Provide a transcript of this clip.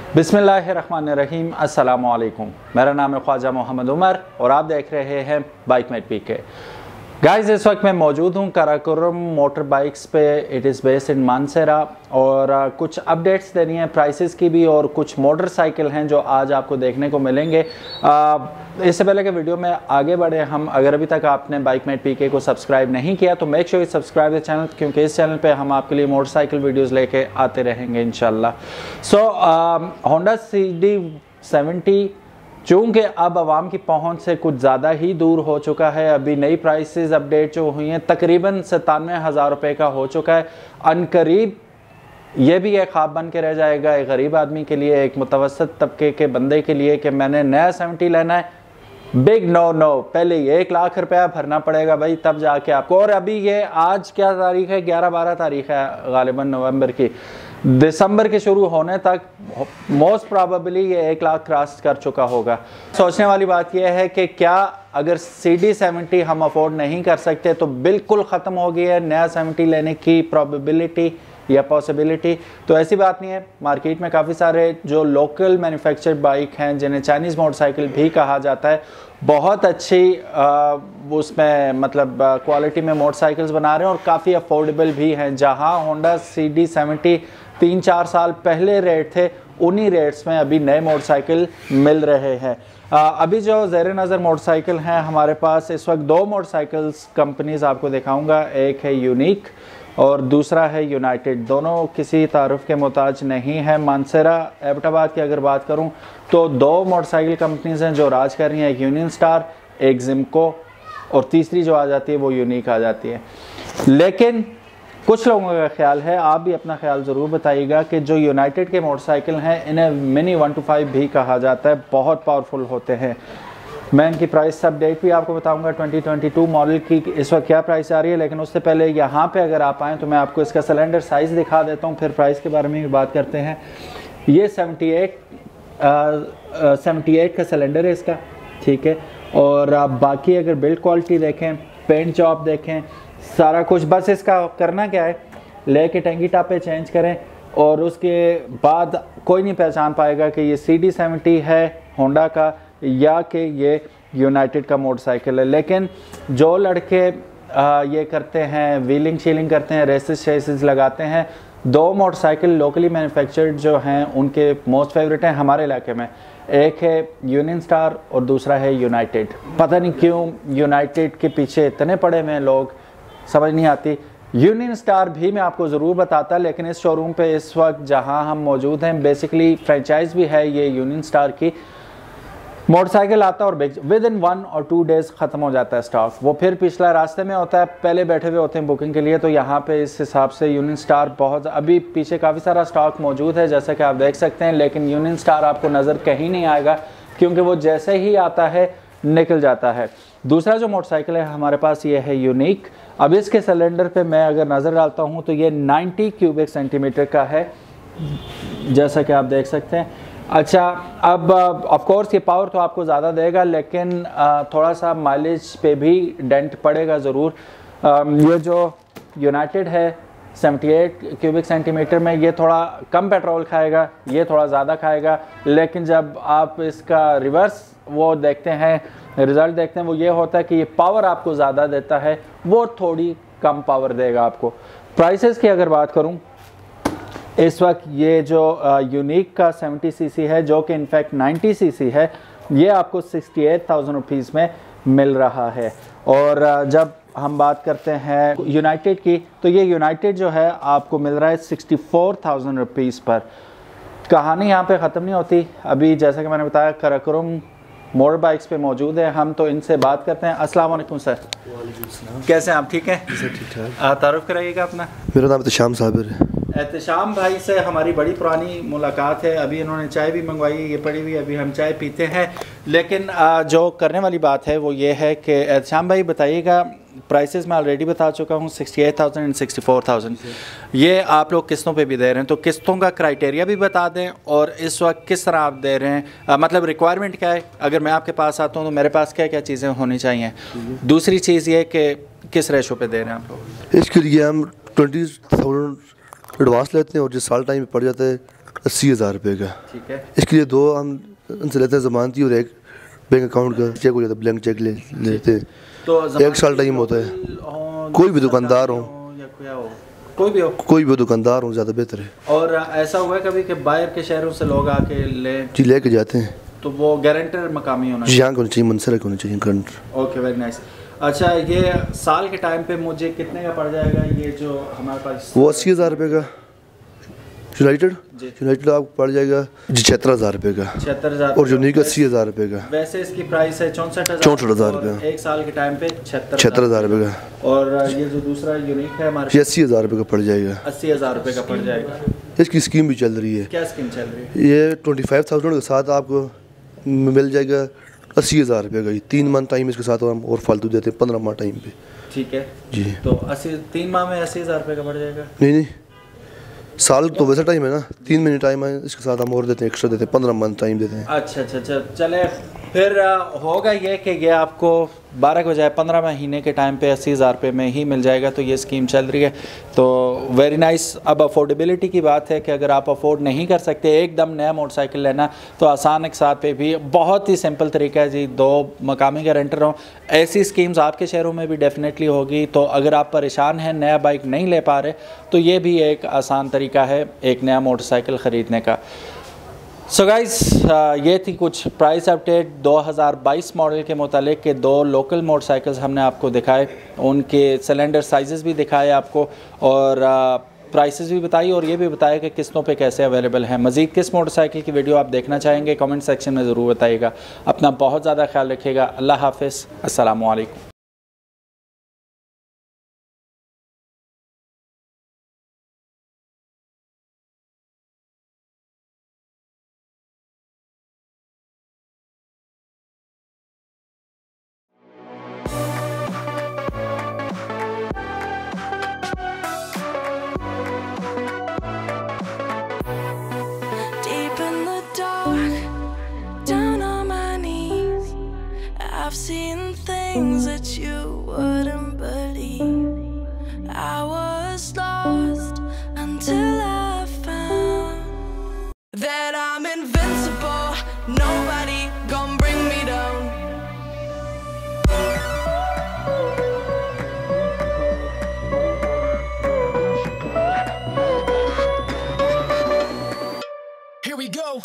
बिस्मिल्लाहिर्रहमानिर्रहीम, अस्सलामु अलैकुम। मेरा नाम है ख्वाजा मोहम्मद उमर और आप देख रहे हैं बाइकमेट पीके। गाइस, इस वक्त मैं मौजूद हूँ काराकोरम मोटर बाइक्स पे। It is based in Mansehra और कुछ अपडेट्स देनी है प्राइसेस की भी, और कुछ मोटरसाइकिल हैं जो आज आपको देखने को मिलेंगे। इससे पहले कि वीडियो में आगे बढ़े, हम अगर अभी तक आपने बाइकमेट पीके को सब्सक्राइब नहीं किया तो make sure subscribe the channel, क्योंकि इस चैनल पे हम आपके लिए मोटरसाइकिल वीडियोस लेके आते रहेंगे इंशाल्लाह। सो होंडा CD70 चूँकि अब आवाम की पहुंच से कुछ ज़्यादा ही दूर हो चुका है, अभी नई प्राइसेस अपडेट जो हुई हैं तकरीबन 97,000 रुपये का हो चुका है। अनकरीब ये भी एक ख्वाब बन के रह जाएगा एक गरीब आदमी के लिए, एक मुतवसत तबके के बंदे के लिए कि मैंने नया 70 लेना है। बिग नो, पहले ही 1 लाख रुपया भरना पड़ेगा भाई, तब जाके आपको। और अभी ये आज क्या तारीख है, 11-12 तारीख है गालिबन नवंबर की। दिसंबर के शुरू होने तक मोस्ट प्रॉबेबली ये 1 लाख क्रॉस कर चुका होगा। सोचने वाली बात यह है कि क्या अगर CD70 हम अफोर्ड नहीं कर सकते तो बिल्कुल ख़त्म हो गई है नया 70 लेने की प्रोबेबिलिटी या पॉसिबिलिटी? तो ऐसी बात नहीं है। मार्केट में काफ़ी सारे जो लोकल मैन्युफैक्चर्ड बाइक हैं, जिन्हें चाइनीज़ मोटरसाइकिल भी कहा जाता है, बहुत अच्छी उसमें मतलब क्वालिटी में मोटरसाइकिल्स बना रहे हैं और काफ़ी अफोर्डेबल भी हैं। जहां होंडा CD70 3-4 साल पहले रेट थे, उन्हीं रेट्स में अभी नए मोटरसाइकिल मिल रहे हैं। अभी जो ज़ेर नज़र मोटरसाइकिल हैं हमारे पास इस वक्त, 2 मोटरसाइकिल्स कंपनीज़ आपको दिखाऊंगा। एक है यूनिक और दूसरा है यूनाइटेड। दोनों किसी तारुफ के मोहताज नहीं है। मानसेरा एबटाबाद की अगर बात करूं तो 2 मोटरसाइकिल कंपनीज़ हैं जो राज कर रही हैं, एक यूनियन स्टार, एक जिमको, और तीसरी जो आ जाती है वो यूनिक आ जाती है। लेकिन कुछ लोगों का ख्याल है, आप भी अपना ख्याल ज़रूर बताइएगा, कि जो यूनाइटेड के मोटरसाइकिल हैं इन्हें मिनी 125 भी कहा जाता है, बहुत पावरफुल होते हैं। मैं इनकी प्राइस अपडेट भी आपको बताऊंगा 2022 मॉडल की इस वक्त क्या प्राइस आ रही है। लेकिन उससे पहले यहाँ पे अगर आप आएँ तो मैं आपको इसका सिलेंडर साइज़ दिखा देता हूँ, फिर प्राइस के बारे में भी बात करते हैं। ये 78 का सिलेंडर है इसका, ठीक है। और आप बाकी अगर बिल्ड क्वालिटी देखें, पेंट जॉब देखें, सारा कुछ, बस इसका करना क्या है, लेके टंकी टापे चेंज करें और उसके बाद कोई नहीं पहचान पाएगा कि ये CD70 है होंडा का या कि ये यूनाइटेड का मोटरसाइकिल है। लेकिन जो लड़के ये करते हैं, व्हीलिंग शीलिंग करते हैं, रेसेस शेसेस लगाते हैं, 2 मोटरसाइकिल लोकली मैन्युफैक्चर्ड जो हैं उनके मोस्ट फेवरेट हैं हमारे इलाके में। एक है यूनियन स्टार और दूसरा है यूनाइटेड। पता नहीं क्यों यूनाइटेड के पीछे इतने पड़े हुए हैं लोग, समझ नहीं आती। यूनियन स्टार भी मैं आपको ज़रूर बताता, लेकिन इस शोरूम पे इस वक्त जहां हम मौजूद हैं, बेसिकली फ्रेंचाइज भी है ये यूनियन स्टार की। मोटरसाइकिल आता है और विद इन 1 और 2 डेज़ ख़त्म हो जाता है स्टॉक। वो फिर पिछला रास्ते में होता है, पहले बैठे हुए होते हैं बुकिंग के लिए। तो यहाँ पे इस हिसाब से यूनियन स्टार बहुत, अभी पीछे काफ़ी सारा स्टॉक मौजूद है जैसा कि आप देख सकते हैं। लेकिन यूनियन स्टार आपको नज़र कहीं नहीं आएगा, क्योंकि वो जैसे ही आता है निकल जाता है। दूसरा जो मोटरसाइकिल है हमारे पास ये है यूनिक। अब इसके सिलेंडर पे मैं अगर नज़र डालता हूँ तो ये 90 क्यूबिक सेंटीमीटर का है, जैसा कि आप देख सकते हैं। अच्छा, अब ऑफ कोर्स ये पावर तो आपको ज़्यादा देगा, लेकिन थोड़ा सा माइलेज पे भी डेंट पड़ेगा ज़रूर। ये जो यूनाइटेड है 78 क्यूबिक सेंटीमीटर में, ये थोड़ा कम पेट्रोल खाएगा, ये थोड़ा ज़्यादा खाएगा। लेकिन जब आप इसका रिवर्स वो देखते हैं, रिज़ल्ट देखते हैं, वो ये होता है कि ये पावर आपको ज़्यादा देता है, वो थोड़ी कम पावर देगा आपको। प्राइसेस की अगर बात करूं, इस वक्त ये जो यूनिक का 70 सीसी है, जो कि इनफैक्ट 90 सीसी है, ये आपको 68,000 रुपीज़ में मिल रहा है। और जब हम बात करते हैं यूनाइटेड की, तो ये यूनाइटेड जो है आपको मिल रहा है 64,000 रुपीज़ पर। कहानी यहाँ पे ख़त्म नहीं होती। अभी जैसा कि मैंने बताया, काराकोरम मोटर बाइक्स पे मौजूद है, हम तो इनसे बात करते हैं। अस्सलाम वालेकुम सर। कैसे हैं आप? ठीक हैं सर? ठीक ठाक। तारुफ कराइएगा अपना। मेरा नाम एहतशाम साबिर है। एहतशाम भाई से हमारी बड़ी पुरानी मुलाकात है। अभी इन्होंने चाय भी मंगवाई, ये पड़ी हुई, अभी हम चाय पीते हैं। लेकिन जो करने वाली बात है वो ये है कि एहतशाम भाई बताइएगा, प्राइसेस मैं ऑलरेडी बता चुका हूँ, 68,000 एंड 64,000। ये आप लोग किस्तों पे भी दे रहे हैं, तो किस्तों का क्राइटेरिया भी बता दें और इस वक्त किस तरह आप दे रहे हैं, मतलब रिक्वायरमेंट क्या है। अगर मैं आपके पास आता हूँ तो मेरे पास क्या क्या चीज़ें होनी चाहिए। दूसरी चीज़ ये कि किस रेशो पे दे रहे हैं आप लोग। इसके लिए हम 20,000 एडवांस लेते हैं और जिस साल टाइम पड़ जाता है 80,000 रुपये का। ठीक है। इसके लिए 2 हम उनसे लेते हैं ज़मानती और एक बैंक अकाउंट का चेक हो जाता है, ब्लैंक चेक लेते हैं। तो 1 साल टाइम होता है। कोई भी दुकानदार हो या कोई भी हो, कोई भी दुकानदार हो, ज़्यादा बेहतर है। और ऐसा हुआ है कभी कि बाहर के शहरों से लोग आके जी लेके जाते हैं, तो वो गारंटर मकामी होना जी यहाँ होना चाहिए, मंसर होना चाहिए गारंटर। Okay, very nice. अच्छा, ये साल के टाइम पे मुझे कितने का पड़ जाएगा ये जो हमारे पास? वो 80,000 रुपये का यूनाइटेड आपको पड़ जाएगा जी 76,000 रुपये का। 76,000। और यूनिक 80,000 रुपये का। वैसे इसकी प्राइस है 64,000 रुपये। 1 साल के टाइम पे 76,000 रुपये का। और ये जो दूसरा यूनिक है हमारे 80,000 रुपये का पड़ जाएगा। 80,000 रुपये का पड़ जाएगा। इसकी स्कीम भी चल रही है। क्या स्कीम चल रही है? ये 25,000 के साथ आपको मिल जाएगा 80,000 रुपये का। 3 मंथ टाइम इसके साथ हम और फालतू देते हैं 15 माह टाइम पे। ठीक है जी। तो 3 माह में 80,000 रुपये का पड़ जाएगा? नहीं, साल तो वैसा टाइम है ना, 3 महीने टाइम है, इसके साथ हम और देते हैं, एक्स्ट्रा देते हैं, 15 मंथ टाइम देते हैं। अच्छा, चले फिर होगा ये कि ये आपको 12 के बजाय 15 महीने के टाइम पे 80,000 रुपये में ही मिल जाएगा। तो ये स्कीम चल रही है, तो वेरी नाइस। अब अफोर्डेबिलिटी की बात है कि अगर आप अफोर्ड नहीं कर सकते एकदम नया मोटरसाइकिल लेना, तो आसान एक साथ पे भी बहुत ही सिंपल तरीका है जी, 2 मकामी गारंटर हों। ऐसी स्कीम्स आपके शहरों में भी डेफिनेटली होगी। तो अगर आप परेशान हैं, नया बाइक नहीं ले पा रहे, तो ये भी एक आसान तरीका है एक नया मोटरसाइकिल ख़रीदने का। सो गाइस, ये थी कुछ प्राइस अपडेट 2022 मॉडल के मुतालिक के 2 लोकल मोटरसाइकिल्स हमने आपको दिखाए, उनके सिलेंडर साइजेस भी दिखाए आपको, और प्राइसेस भी बताई, और ये भी बताया कि किस्तों पे कैसे अवेलेबल है। मज़ीद किस मोटरसाइकिल की वीडियो आप देखना चाहेंगे कमेंट सेक्शन में ज़रूर बताइएगा। अपना बहुत ज़्यादा ख्याल रखिएगा। अल्लाह हाफ़िज़, अस्सलामु अलैकुम। I've seen things that you wouldn't believe. I was lost until I found that I'm invincible. Nobody gonna bring me down. Here we go.